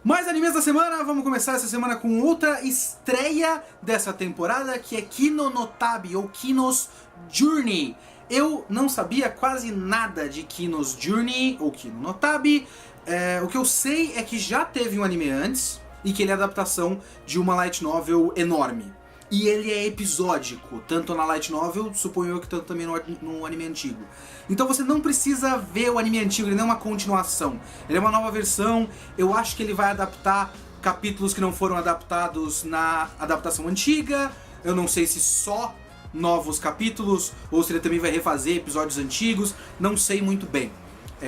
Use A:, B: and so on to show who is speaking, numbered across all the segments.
A: Mais animes da semana, vamos começar essa semana com outra estreia dessa temporada, que é Kino no Tabi, ou Kino's Journey. Eu não sabia quase nada de Kino's Journey, ou Kino no Tabi. O que eu sei é que já teve um anime antes, e que ele é a adaptação de uma light novel enorme. E ele é episódico, tanto na light novel, suponho eu que tanto também no anime antigo. Então você não precisa ver o anime antigo, ele não é uma continuação. Ele é uma nova versão, eu acho que ele vai adaptar capítulos que não foram adaptados na adaptação antiga. Eu não sei se só novos capítulos, ou se ele também vai refazer episódios antigos, não sei muito bem.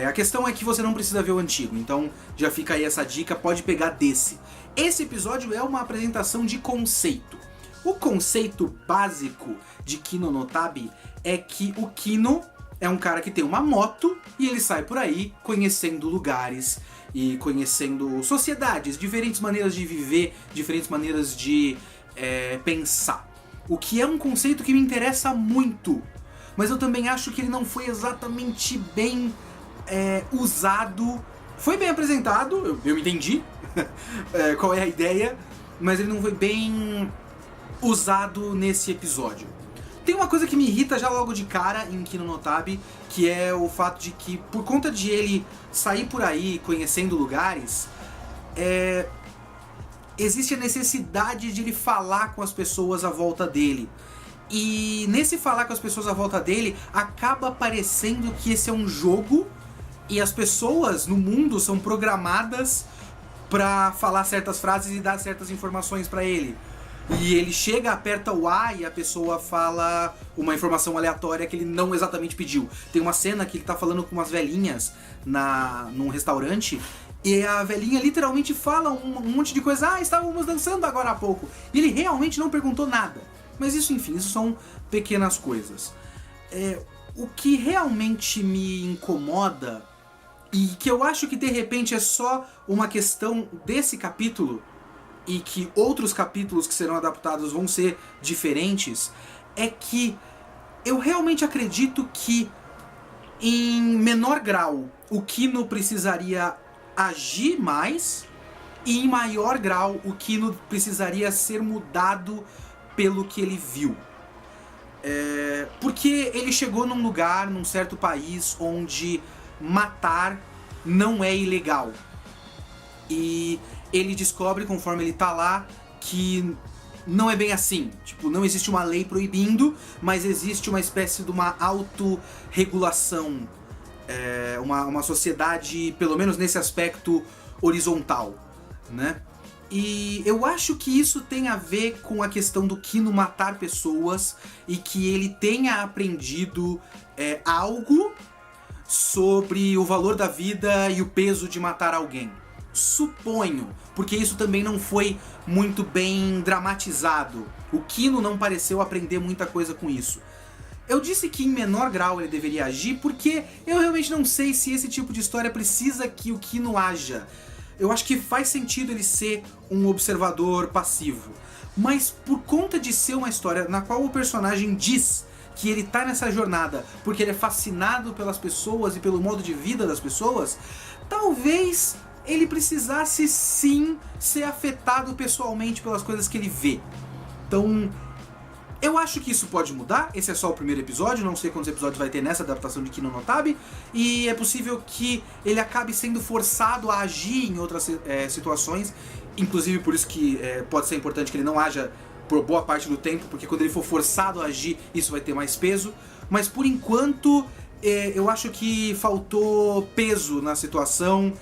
A: A questão é que você não precisa ver o antigo, então já fica aí essa dica, pode pegar desse. Esse episódio é uma apresentação de conceito. O conceito básico de Kino no Tabi é que o Kino é um cara que tem uma moto e ele sai por aí conhecendo lugares e conhecendo sociedades, diferentes maneiras de viver, diferentes maneiras de pensar. O que é um conceito que me interessa muito, mas eu também acho que ele não foi exatamente bem usado. Foi bem apresentado, eu entendi qual é a ideia, mas ele não foi bem usado nesse episódio. Tem uma coisa que me irrita já logo de cara em Kino no Tabi, que é o fato de que, por conta de ele sair por aí conhecendo lugares, existe a necessidade de ele falar com as pessoas à volta dele. E nesse falar com as pessoas à volta dele, acaba parecendo que esse é um jogo e as pessoas no mundo são programadas pra falar certas frases e dar certas informações pra ele. E ele chega, aperta o A e a pessoa fala uma informação aleatória que ele não exatamente pediu. Tem uma cena que ele tá falando com umas velhinhas num restaurante e a velhinha literalmente fala um monte de coisa. Estávamos dançando agora há pouco. E ele realmente não perguntou nada. Mas isso, enfim, isso são pequenas coisas. O que realmente me incomoda, e que eu acho que de repente é só uma questão desse capítulo, e que outros capítulos que serão adaptados vão ser diferentes, é que eu realmente acredito que em menor grau o Kino precisaria agir mais e em maior grau o Kino precisaria ser mudado pelo que ele viu. Porque ele chegou num lugar, num certo país onde matar não é ilegal. E ele descobre, conforme ele tá lá, que não é bem assim. Tipo, não existe uma lei proibindo, mas existe uma espécie de uma autorregulação. Uma sociedade, pelo menos nesse aspecto, horizontal, né? E eu acho que isso tem a ver com a questão do Kino matar pessoas e que ele tenha aprendido algo sobre o valor da vida e o peso de matar alguém. Suponho, porque isso também não foi muito bem dramatizado. O Kino não pareceu aprender muita coisa com isso. Eu disse que em menor grau ele deveria agir porque eu realmente não sei se esse tipo de história precisa que o Kino haja. Eu acho que faz sentido ele ser um observador passivo. Mas por conta de ser uma história na qual o personagem diz que ele tá nessa jornada porque ele é fascinado pelas pessoas e pelo modo de vida das pessoas, talvez ele precisasse sim ser afetado pessoalmente pelas coisas que ele vê. Então, eu acho que isso pode mudar. Esse é só o primeiro episódio, não sei quantos episódios vai ter nessa adaptação de Kino no Tabi. E é possível que ele acabe sendo forçado a agir em outras situações. Inclusive por isso que pode ser importante que ele não haja por boa parte do tempo, porque quando ele for forçado a agir, isso vai ter mais peso. Mas por enquanto, eu acho que faltou peso na situação.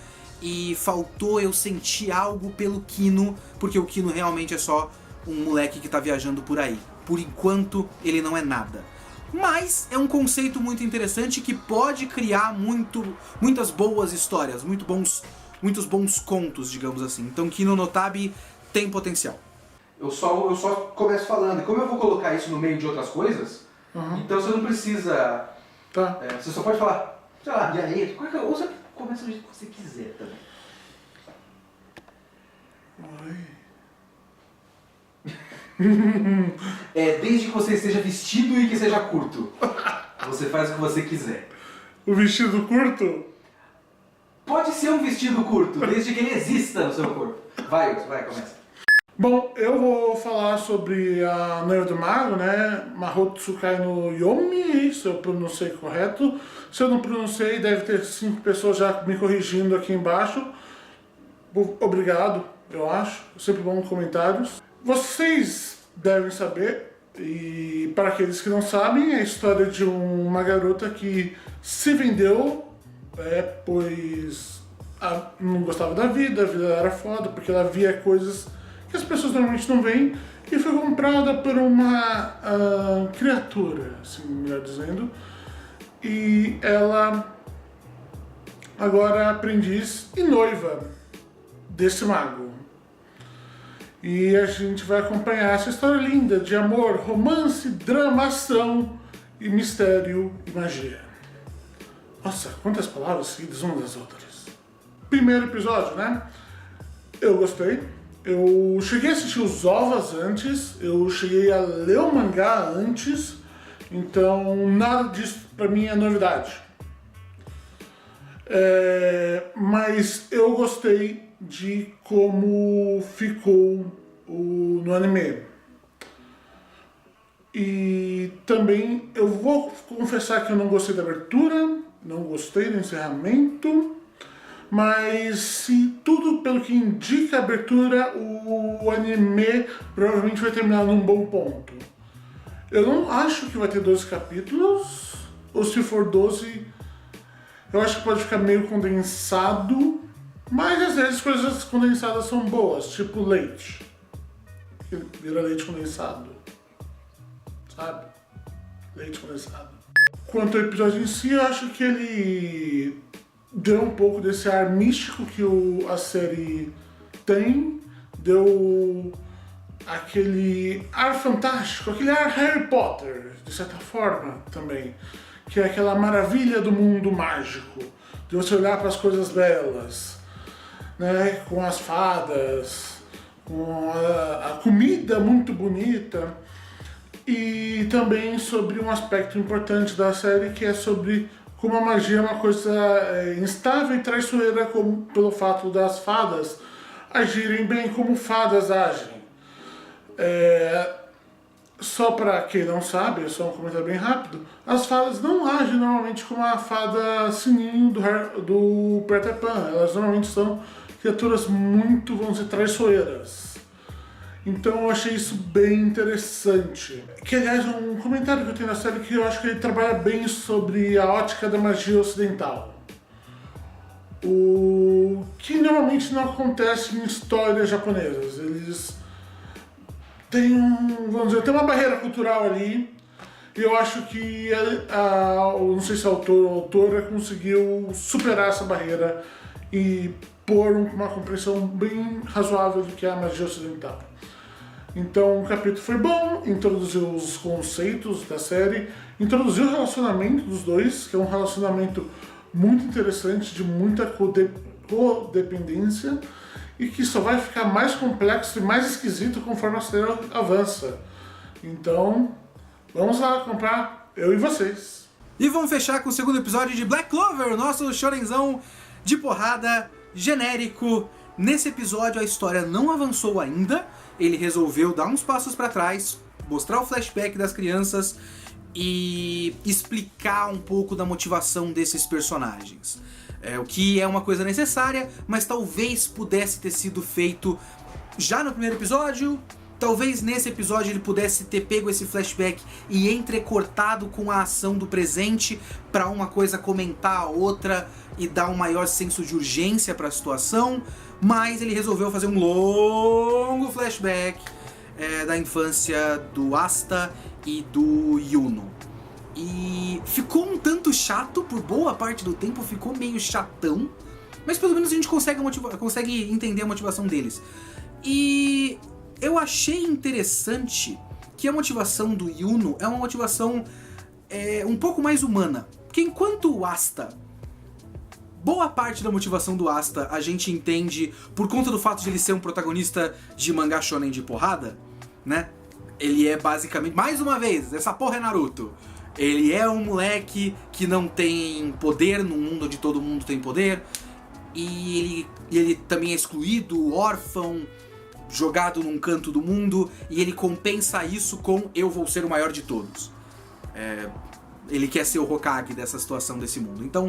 A: E faltou eu sentir algo pelo Kino, porque o Kino realmente é só um moleque que tá viajando por aí. Por enquanto, ele não é nada. Mas é um conceito muito interessante que pode criar muitas boas histórias, muitos bons contos, digamos assim. Então Kino no Tabi tem potencial. Eu só começo falando, e como eu vou colocar isso no meio de outras coisas, então você não precisa...
B: Tá.
A: Você só pode falar, sei lá, e aí, ou você começa do jeito que você quiser também. Desde que você esteja vestido e que seja curto. Você faz o que você quiser.
B: O vestido curto? Pode ser um vestido curto, desde que ele exista no seu corpo. Vai, começa.
C: Bom, eu vou falar sobre a Noiva do Mago, né? Mahout Tsukai no Yomi, se eu pronunciei correto. Se eu não pronunciei, deve ter 5 pessoas já me corrigindo aqui embaixo. Obrigado, eu acho. Sempre bom comentários. Vocês devem saber, e para aqueles que não sabem, é a história de uma garota que se vendeu, pois não gostava da vida, a vida era foda, porque ela via coisas que as pessoas normalmente não veem, e foi comprada por uma criatura, assim, melhor dizendo, e ela agora é aprendiz e noiva desse mago. E a gente vai acompanhar essa história linda de amor, romance, drama, ação e mistério e magia. Nossa, quantas palavras seguidas umas das outras. Primeiro episódio, né? Eu gostei. Eu cheguei a assistir os OVAs antes, eu cheguei a ler o mangá antes, então nada disso pra mim é novidade. Mas eu gostei de como ficou no anime. E também eu vou confessar que eu não gostei da abertura, não gostei do encerramento, mas se tudo pelo que indica a abertura, o anime provavelmente vai terminar num bom ponto. Eu não acho que vai ter 12 capítulos, ou se for 12, eu acho que pode ficar meio condensado, mas às vezes coisas condensadas são boas, tipo leite. Vira leite condensado, sabe? Leite condensado. Quanto ao episódio em si, eu acho que ele deu um pouco desse ar místico que a série tem, deu aquele ar fantástico, aquele ar Harry Potter, de certa forma também, que é aquela maravilha do mundo mágico, de você olhar para as coisas belas, né, com as fadas, com a comida muito bonita, e também sobre um aspecto importante da série, que é sobre como a magia é uma coisa instável e traiçoeira, pelo fato das fadas agirem bem como fadas agem. Só para quem não sabe, só um comentário bem rápido, as fadas não agem normalmente como a fada Sininho do Peter Pan. Elas normalmente são criaturas muito, vamos dizer, traiçoeiras. Então eu achei isso bem interessante. Que, aliás, um comentário que eu tenho na série que eu acho que ele trabalha bem sobre a ótica da magia ocidental. O que normalmente não acontece em histórias japonesas. Eles têm tem uma barreira cultural ali, e eu acho que não sei se o autor ou a autora conseguiu superar essa barreira e pôr uma compreensão bem razoável do que é a magia ocidental. Então o capítulo foi bom, introduziu os conceitos da série, introduziu o relacionamento dos dois, que é um relacionamento muito interessante, de muita codependência, e que só vai ficar mais complexo e mais esquisito conforme a série avança. Então, vamos lá comprar, eu e vocês.
A: E vamos fechar com o segundo episódio de Black Clover, nosso shorenzão de porrada genérico. Nesse episódio a história não avançou ainda, ele resolveu dar uns passos para trás, mostrar o flashback das crianças e explicar um pouco da motivação desses personagens. O que é uma coisa necessária, mas talvez pudesse ter sido feito já no primeiro episódio. Talvez nesse episódio ele pudesse ter pego esse flashback e entrecortado com a ação do presente para uma coisa comentar a outra e dar um maior senso de urgência para a situação, mas ele resolveu fazer um longo flashback da infância do Asta e do Yuno. E ficou um tanto chato, por boa parte do tempo ficou meio chatão, mas pelo menos a gente consegue entender a motivação deles. E eu achei interessante que a motivação do Yuno é uma motivação um pouco mais humana. Porque enquanto o Asta, boa parte da motivação do Asta a gente entende por conta do fato de ele ser um protagonista de mangá shonen de porrada, né? Ele é basicamente, mais uma vez, essa porra é Naruto. Ele é um moleque que não tem poder num mundo onde todo mundo tem poder. e ele também é excluído, órfão, jogado num canto do mundo, e ele compensa isso com eu vou ser o maior de todos. Ele quer ser o Hokage dessa situação, desse mundo. Então,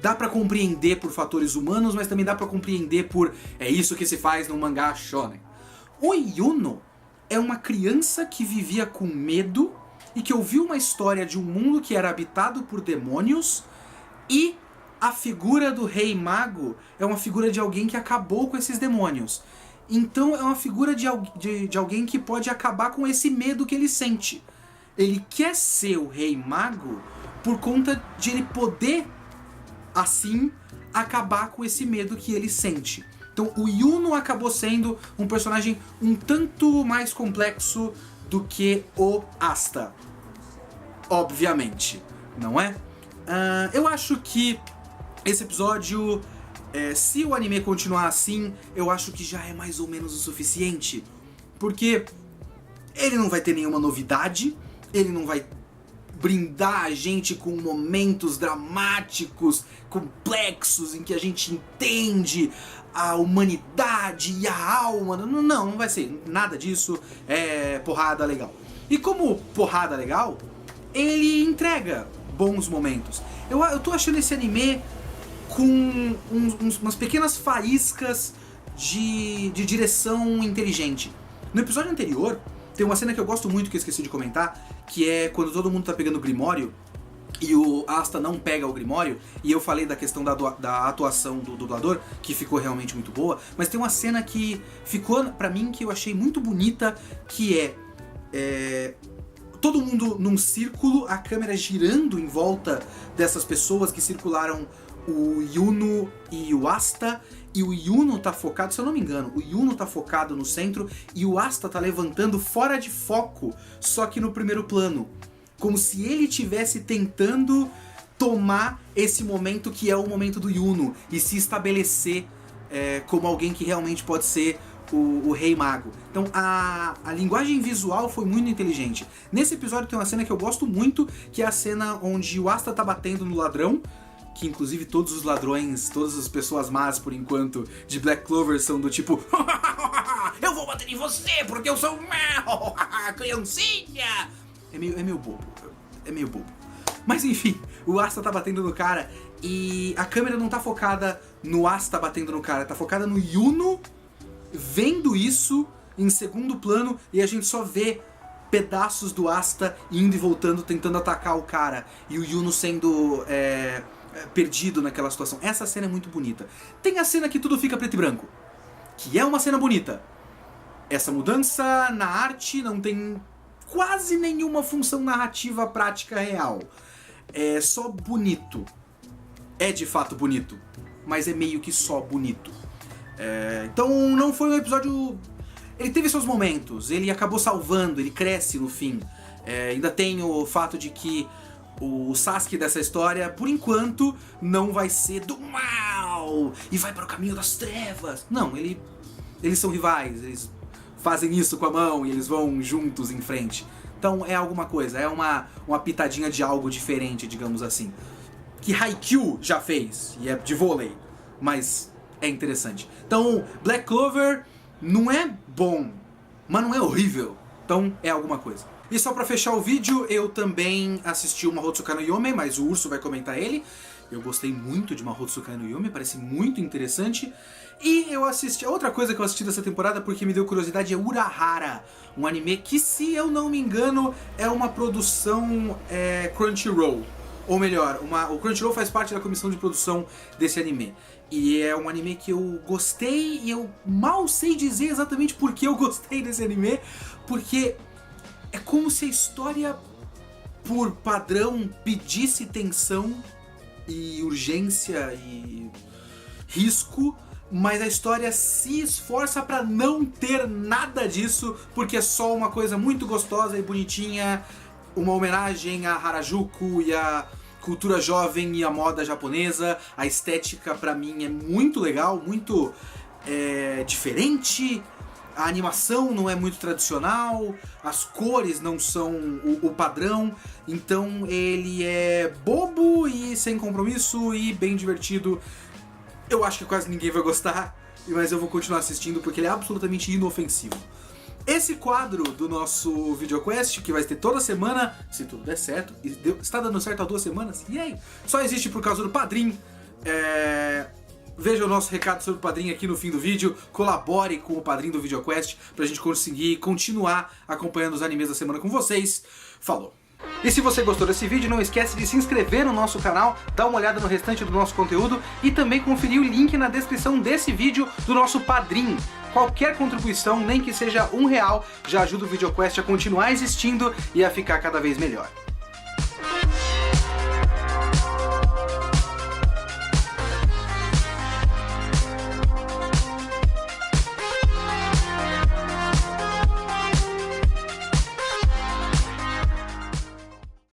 A: dá pra compreender por fatores humanos, mas também dá pra compreender por é isso que se faz num mangá shonen. O Yuno é uma criança que vivia com medo e que ouviu uma história de um mundo que era habitado por demônios, e a figura do Rei Mago é uma figura de alguém que acabou com esses demônios. Então é uma figura de alguém que pode acabar com esse medo que ele sente. Ele quer ser o Rei Mago por conta de ele poder, assim, acabar com esse medo que ele sente. Então o Yuno acabou sendo um personagem um tanto mais complexo do que o Asta. Obviamente, não é? Eu acho que esse episódio, se o anime continuar assim, eu acho que já é mais ou menos o suficiente. Porque ele não vai ter nenhuma novidade, ele não vai brindar a gente com momentos dramáticos, complexos, em que a gente entende a humanidade e a alma. Não vai ser nada disso. É porrada legal. E como porrada legal, ele entrega bons momentos. Eu tô achando esse anime com umas pequenas faíscas de direção inteligente. No episódio anterior, tem uma cena que eu gosto muito, que eu esqueci de comentar, que é quando todo mundo tá pegando o Grimório e o Asta não pega o Grimório, e eu falei da questão da atuação do dublador, que ficou realmente muito boa, mas tem uma cena que ficou pra mim, que eu achei muito bonita, que é todo mundo num círculo, a câmera girando em volta dessas pessoas que circularam o Yuno e o Asta, e o Yuno tá focado, se eu não me engano, o Yuno tá focado no centro e o Asta tá levantando fora de foco, só que no primeiro plano. Como se ele estivesse tentando tomar esse momento que é o momento do Yuno e se estabelecer como alguém que realmente pode ser o Rei Mago. Então a linguagem visual foi muito inteligente. Nesse episódio tem uma cena que eu gosto muito, que é a cena onde o Asta tá batendo no ladrão, que inclusive todos os ladrões, todas as pessoas más, por enquanto, de Black Clover são do tipo eu vou bater em você porque eu sou mal, criancinha! É meio bobo. É meio bobo. Mas enfim, o Asta tá batendo no cara e a câmera não tá focada no Asta batendo no cara, tá focada no Yuno vendo isso em segundo plano, e a gente só vê pedaços do Asta indo e voltando, tentando atacar o cara, e o Yuno sendo perdido naquela situação. Essa cena é muito bonita. Tem a cena que tudo fica preto e branco, que é uma cena bonita. Essa mudança na arte não tem quase nenhuma função narrativa prática real. É só bonito. É de fato bonito, mas é meio que só bonito. Então não foi um episódio... Ele teve seus momentos, ele acabou salvando, ele cresce no fim. Ainda tem o fato de que o Sasuke dessa história, por enquanto, não vai ser do mal e vai para o caminho das trevas. Não, eles são rivais, eles fazem isso com a mão e eles vão juntos em frente. Então é alguma coisa, é uma pitadinha de algo diferente, digamos assim. Que Haikyuu já fez, e é de vôlei, mas é interessante. Então Black Clover não é bom, mas não é horrível. Então é alguma coisa. E só pra fechar o vídeo, eu também assisti o Mahotsukai no Yome, mas o Urso vai comentar ele. Eu gostei muito de Mahotsukai no Yome, parece muito interessante. E eu assisti... Outra coisa que eu assisti dessa temporada, porque me deu curiosidade, é Urahara. Um anime que, se eu não me engano, é uma produção Crunchyroll. Ou melhor, o Crunchyroll faz parte da comissão de produção desse anime. E é um anime que eu gostei, e eu mal sei dizer exatamente por que eu gostei desse anime, porque é como se a história, por padrão, pedisse tensão e urgência e risco, mas a história se esforça pra não ter nada disso, porque é só uma coisa muito gostosa e bonitinha, uma homenagem a Harajuku e a cultura jovem e a moda japonesa. A estética pra mim é muito legal, muito diferente. a animação não é muito tradicional, as cores não são o padrão, então ele é bobo e sem compromisso e bem divertido. Eu acho que quase ninguém vai gostar, mas eu vou continuar assistindo porque ele é absolutamente inofensivo. Esse quadro do nosso VideoQuest, que vai ter toda semana, se tudo der certo, e está dando certo há 2 semanas, e aí? Só existe por causa do Padrim. Veja o nosso recado sobre o Padrim aqui no fim do vídeo, colabore com o Padrim do VideoQuest pra gente conseguir continuar acompanhando os animes da semana com vocês. Falou! E se você gostou desse vídeo, não esquece de se inscrever no nosso canal, dar uma olhada no restante do nosso conteúdo e também conferir o link na descrição desse vídeo do nosso Padrim. Qualquer contribuição, nem que seja R$1, já ajuda o VideoQuest a continuar existindo e a ficar cada vez melhor.